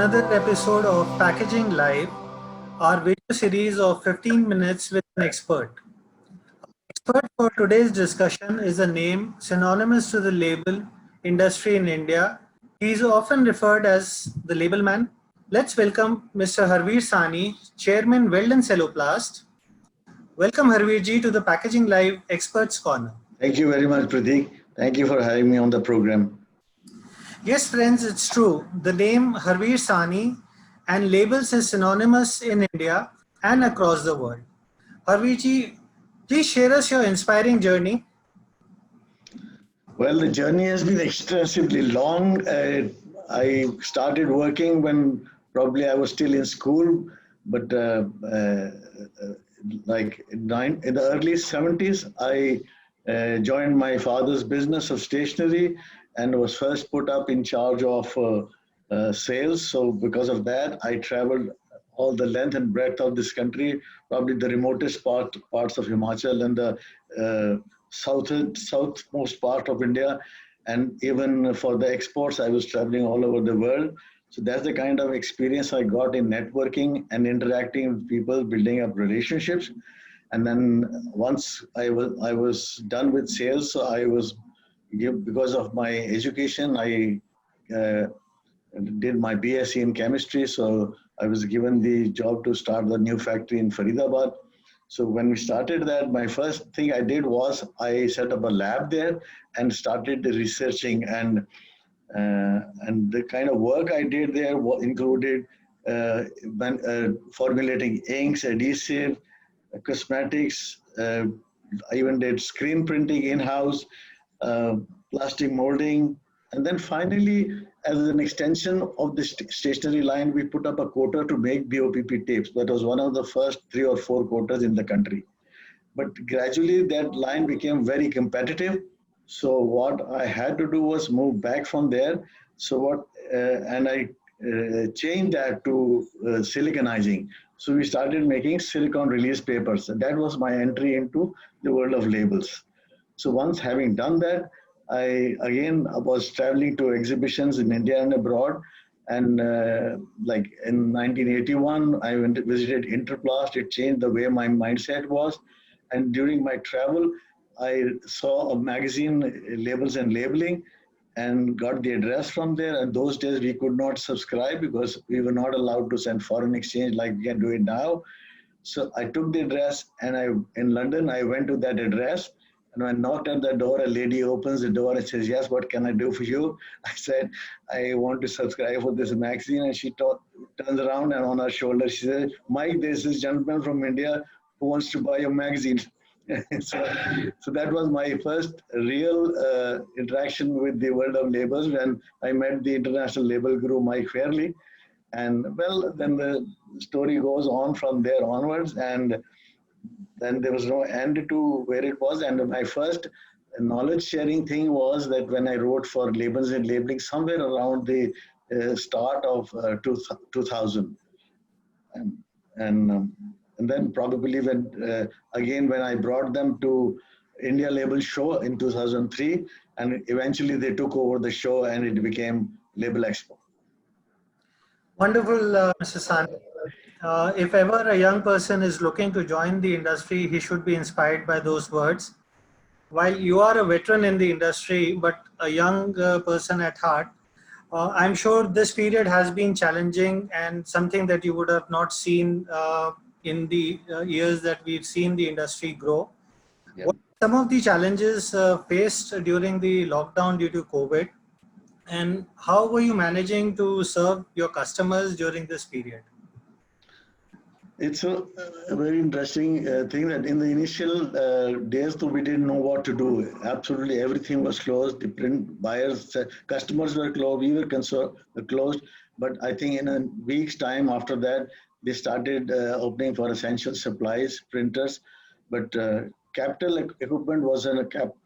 another episode of Packaging Live, our video series of 15 minutes with an expert. Expert for today's discussion is a name synonymous to the label industry in India. He is often referred as the label man. Let's welcome Mr. Harveer Sani, Chairman Weldon Celloplast. Welcome Harveer ji to the Packaging Live Experts Corner. Thank you very much, Pratik. Thank you for having me on the program. Yes, friends, it's true. The name Harveer Sani and labels is synonymous in India and across the world. Harveer ji, please share us your inspiring journey. Well, the journey has been extensively long. I started working when probably I was still in school, but in the early 70s, I joined my father's business of stationery and was first put up in charge of sales. So because of that, I traveled all the length and breadth of this country, probably the remotest parts of Himachal and the southmost part of India. And even for the exports, I was traveling all over the world. So that's the kind of experience I got in networking and interacting with people, building up relationships. And then once I was done with sales, so I was because of my education, I did my BSc in chemistry. So I was given the job to start the new factory in Faridabad. So when we started that, my first thing I did was I set up a lab there and started researching, and the kind of work I did there included formulating inks, adhesive, cosmetics. I even did screen printing in-house, uh, plastic molding, and then finally, as an extension of the stationery line, we put up a quota to make BOPP tapes. That was one of the first 3 or 4 quotas in the country. But gradually, that line became very competitive. So what I had to do was move back from there. And I changed that to siliconizing. So we started making silicon release papers, and that was my entry into the world of labels. So once having done that, I again was traveling to exhibitions in India and abroad. And like in 1981, I visited Interplast. It changed the way my mindset was. And during my travel, I saw a magazine, Labels and Labeling, and got the address from there. And those days we could not subscribe because we were not allowed to send foreign exchange like we can do it now. So I took the address, and in London, I went to that address. And when I knocked at the door, a lady opens the door and says, "Yes, what can I do for you?" I said, "I want to subscribe for this magazine." And she turns around, and on her shoulder, she says, "Mike, there's this gentleman from India who wants to buy your magazine." so, so that was my first real interaction with the world of labels when I met the international label guru, Mike Fairley. And well, then the story goes on from there onwards. And then there was no end to where it was. And my first knowledge sharing thing was that when I wrote for Labels and Labeling somewhere around the start of 2000. And, and, um, and then probably when I brought them to India Label Show in 2003, and eventually they took over the show and it became Label Expo. Wonderful, Mr. Sani. If ever a young person is looking to join the industry, he should be inspired by those words. While you are a veteran in the industry, but a young person at heart, I'm sure this period has been challenging and something that you would have not seen in the years that we've seen the industry grow. Yeah. What are some of the challenges faced during the lockdown due to COVID? And how were you managing to serve your customers during this period? It's a very interesting thing that in the initial days, though we didn't know what to do. Absolutely everything was closed. The print buyers, customers were closed. We were closed. But I think in a week's time after that, they started opening for essential supplies, printers. But capital equipment was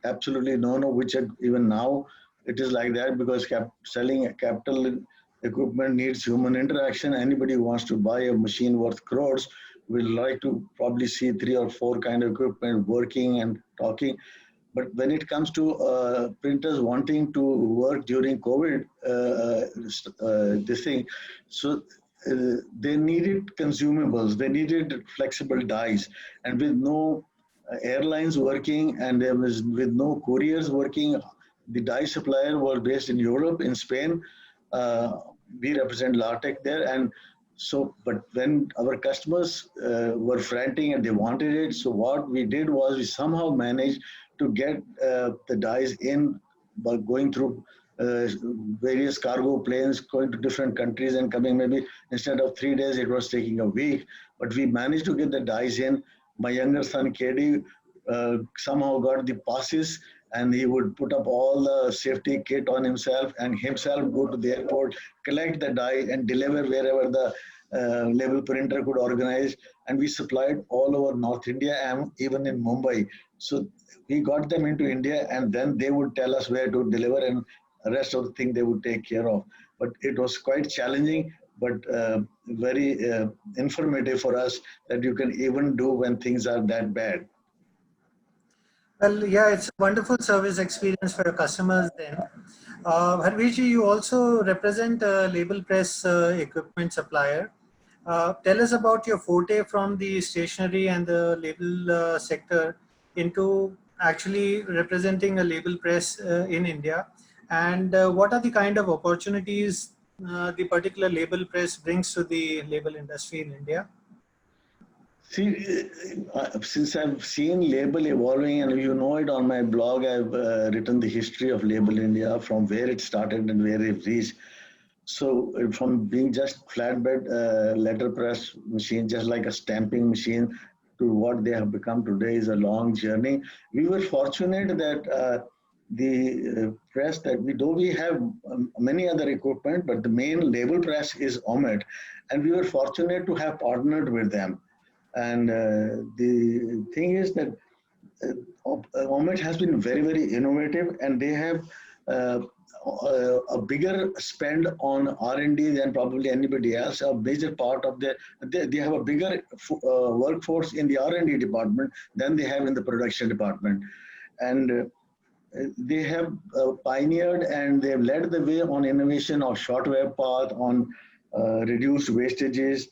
absolutely no, which even now it is like that because selling a capital equipment needs human interaction. Anybody who wants to buy a machine worth crores will like to probably see 3 or 4 kind of equipment working and talking. But when it comes to printers wanting to work during COVID, this thing, so they needed consumables, they needed flexible dies, and with no airlines working and there was with no couriers working, the die supplier was based in Europe, in Spain. Uh, we represent LATEC there, and so, but when our customers were frantic and they wanted it, so what we did was we somehow managed to get the dies in by going through uh, various cargo planes, going to different countries and coming. Maybe instead of 3 days, it was taking a week. But we managed to get the dies in. My younger son, KD, somehow got the passes and he would put up all the safety kit on himself and himself go to the airport, collect the die and deliver wherever the label printer could organize. And we supplied all over North India and even in Mumbai. So we got them into India and then they would tell us where to deliver and the rest of the thing they would take care of. But it was quite challenging, but very informative for us that you can even do when things are that bad. Well, yeah, it's a wonderful service experience for your customers then. Harviji, you also represent a label press equipment supplier. Tell us about your forte from the stationery and the label sector into actually representing a label press in India, and what are the kind of opportunities the particular label press brings to the label industry in India? See, since I've seen label evolving, and you know it on my blog, I've written the history of Label India from where it started and where it reached. So, from being just flatbed letterpress machine, just like a stamping machine, to what they have become today is a long journey. We were fortunate that the press that though we have many other equipment, but the main label press is Omet, and we were fortunate to have partnered with them. And the thing is that Omet has been very, very innovative, and they have uh, a bigger spend on R&D than probably anybody else. A major part of they have a bigger workforce in the R&D department than they have in the production department, and they have pioneered and they have led the way on innovation of short wave path, on reduced wastages,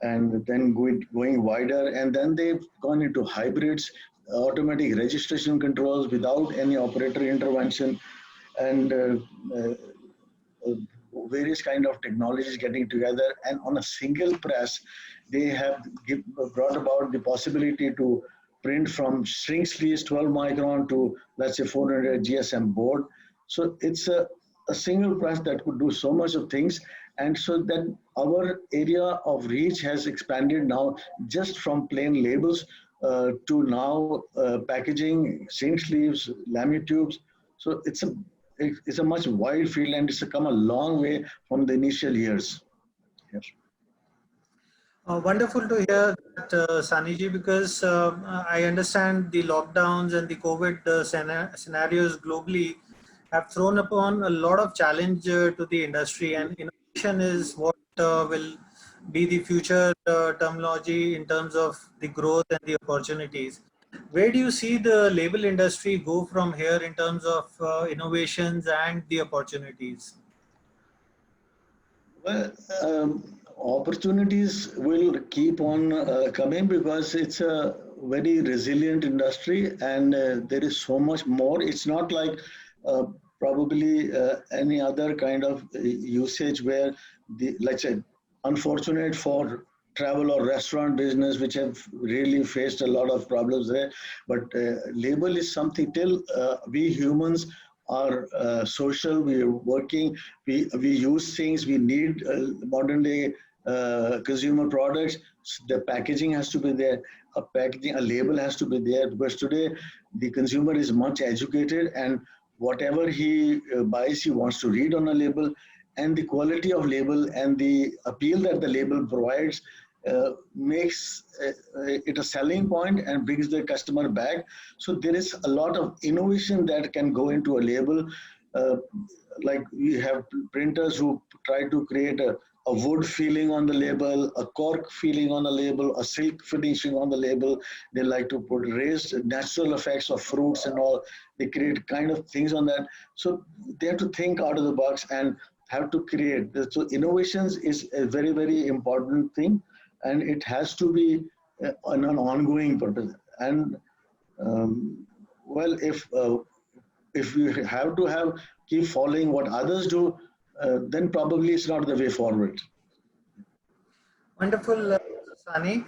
and then going wider. And then they've gone into hybrids, automatic registration controls without any operator intervention, and uh, uh, various kind of technologies getting together. And on a single press, they have brought about the possibility to print from shrink sleeves 12 micron to, let's say, 400 GSM board. So it's a single press that could do so much of things. And so that our area of reach has expanded now just from plain labels to now packaging, shrink sleeves, laminate tubes. So it's a much wide field and it's come a long way from the initial years. Yes. Wonderful to hear that, Saniji, because I understand the lockdowns and the COVID scenarios globally have thrown upon a lot of challenge to the industry, and innovation is what will be the future terminology in terms of the growth and the opportunities. Where do you see the label industry go from here in terms of innovations and the opportunities? Well, opportunities will keep on coming because it's a very resilient industry and there is so much more. It's not like uh, probably any other kind of usage where let's say, unfortunate for travel or restaurant business, which have really faced a lot of problems there. But label is something till we humans are social, we are working, we use things, we need modern day consumer products. The packaging has to be there, a label has to be there, because today the consumer is much educated and whatever he buys, he wants to read on a label, and the quality of label and the appeal that the label provides makes it a selling point and brings the customer back. So there is a lot of innovation that can go into a label. Uh, like we have printers who try to create a wood feeling on the label, a cork feeling on the label, a silk finishing on the label. They like to put raised natural effects of fruits and all. They create kind of things on that. So they have to think out of the box and have to create. So innovations is a very, very important thing, and it has to be on an ongoing purpose. And um, well, if you have to have keep following what others do, then probably it's not the way forward. Wonderful, Sani.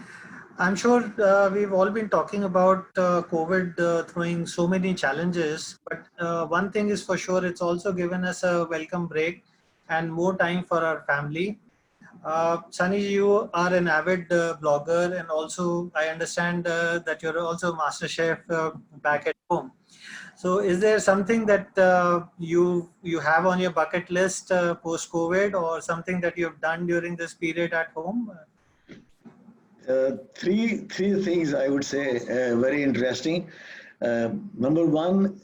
I'm sure we've all been talking about COVID throwing so many challenges, but one thing is for sure, it's also given us a welcome break and more time for our family. Sunny, you are an avid blogger, and also I understand that you're also a master chef back at home. So, is there something that you have on your bucket list post COVID, or something that you've done during this period at home? Three things I would say very interesting. Number one,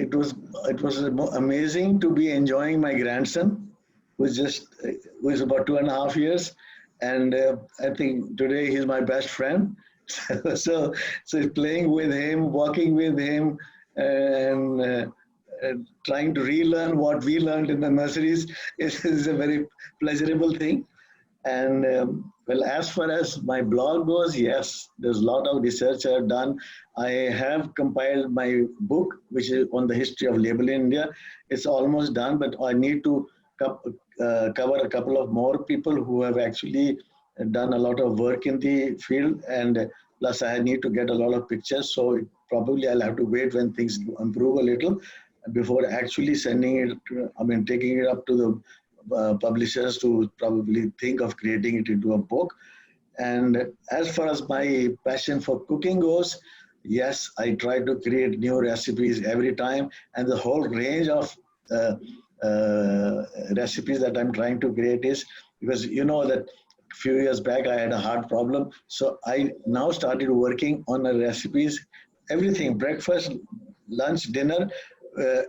it was it was amazing to be enjoying my grandson, who's just who's about 2.5 years, and I think today he's my best friend. So playing with him, walking with him, and trying to relearn what we learned in the nurseries is a very pleasurable thing. And well, as far as my blog goes, yes, there's a lot of research I've done. I have compiled my book, which is on the history of label in India. It's almost done, but I need to cover a couple of more people who have actually done a lot of work in the field. And plus, I need to get a lot of pictures. So probably I'll have to wait when things improve a little before actually sending it, I mean, taking it up to the publishers to probably think of creating it into a book. And as far as my passion for cooking goes, yes, I try to create new recipes every time, and the whole range of uh, recipes that I'm trying to create is because you know that a few years back I had a heart problem, so I now started working on the recipes, everything, breakfast, lunch, dinner,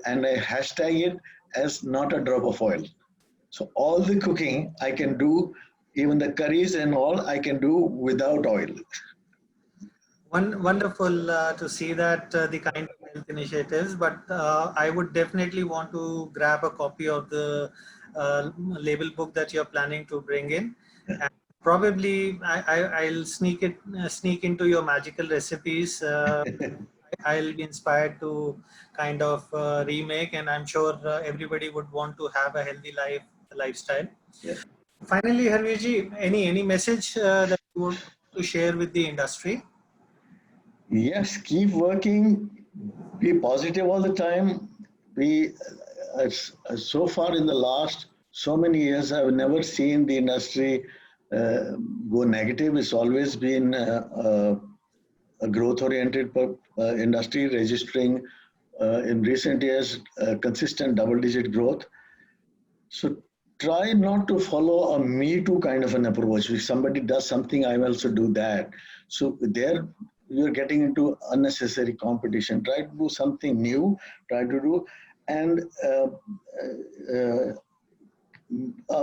and I hashtag it as not a drop of oil. So all the cooking I can do, even the curries and all, I can do without oil. Wonderful to see that the kind of health initiatives, but I would definitely want to grab a copy of the label book that you're planning to bring in. And probably I'll sneak into your magical recipes. I'll be inspired to kind of remake, and I'm sure everybody would want to have a healthy lifestyle. Yeah. Finally, Harviji, any message that you want to share with the industry? Yes, keep working, be positive all the time. Be so far in the last so many years, I've never seen the industry uh, go negative. It's always been a growth-oriented industry, registering in recent years consistent double-digit growth. So try not to follow a me too kind of an approach. If somebody does something, I will also do that. So there you're getting into unnecessary competition. Try to do something new, try to do, and uh,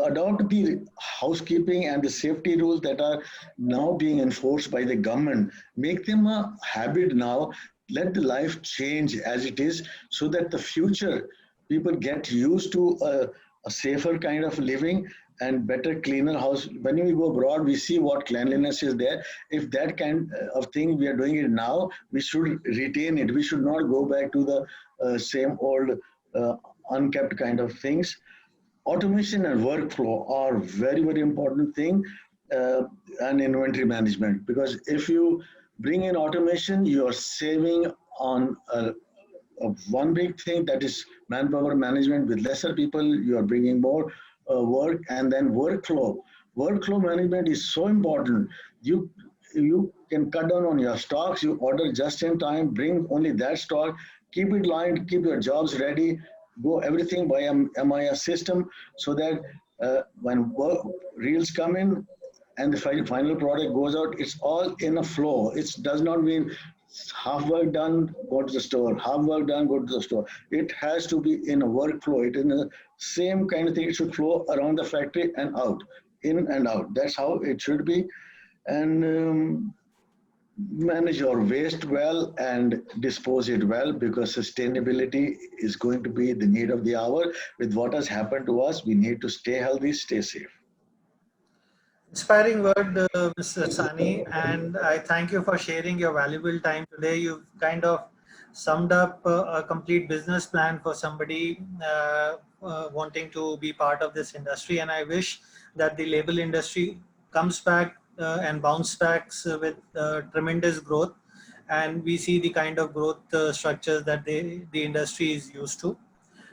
adopt the housekeeping and the safety rules that are now being enforced by the government. Make them a habit now. Let the life change as it is so that the future people get used to a safer kind of living and better, cleaner house. When we go abroad, we see what cleanliness is there. If that kind of thing we are doing it now, we should retain it. We should not go back to the same old unkept kind of things. Automation and workflow are very, very important thing, uh, and inventory management, because if you bring in automation, you are saving on one big thing, that is manpower management. With lesser people you are bringing more work. And then workflow management is so important. You can cut down on your stocks, you order just in time, bring only that stock, keep it lined, keep your jobs ready, go everything by MIS system, so that when reels come in and the final product goes out, it's all in a flow. It does not mean half work done, go to the store, half work done, go to the store. It has to be in a workflow. It is the same kind of thing. It should flow around the factory and out, in and out. That's how it should be. And manage your waste well and dispose it well, because sustainability is going to be the need of the hour. With what has happened to us, we need to stay healthy, stay safe. Inspiring word, Mr. Sani, and I thank you for sharing your valuable time today. You've kind of summed up a complete business plan for somebody wanting to be part of this industry, and I wish that the label industry comes back and bounce backs with tremendous growth, and we see the kind of growth structures that the industry is used to.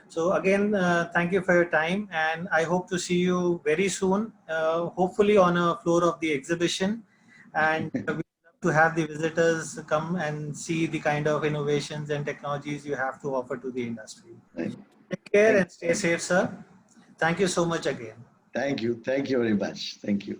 So again, thank you for your time, and I hope to see you very soon, hopefully on a floor of the exhibition. And we love to have the visitors come and see the kind of innovations and technologies you have to offer to the industry. Take care and stay safe, sir. Thank you so much again. Thank you. Thank you very much. Thank you.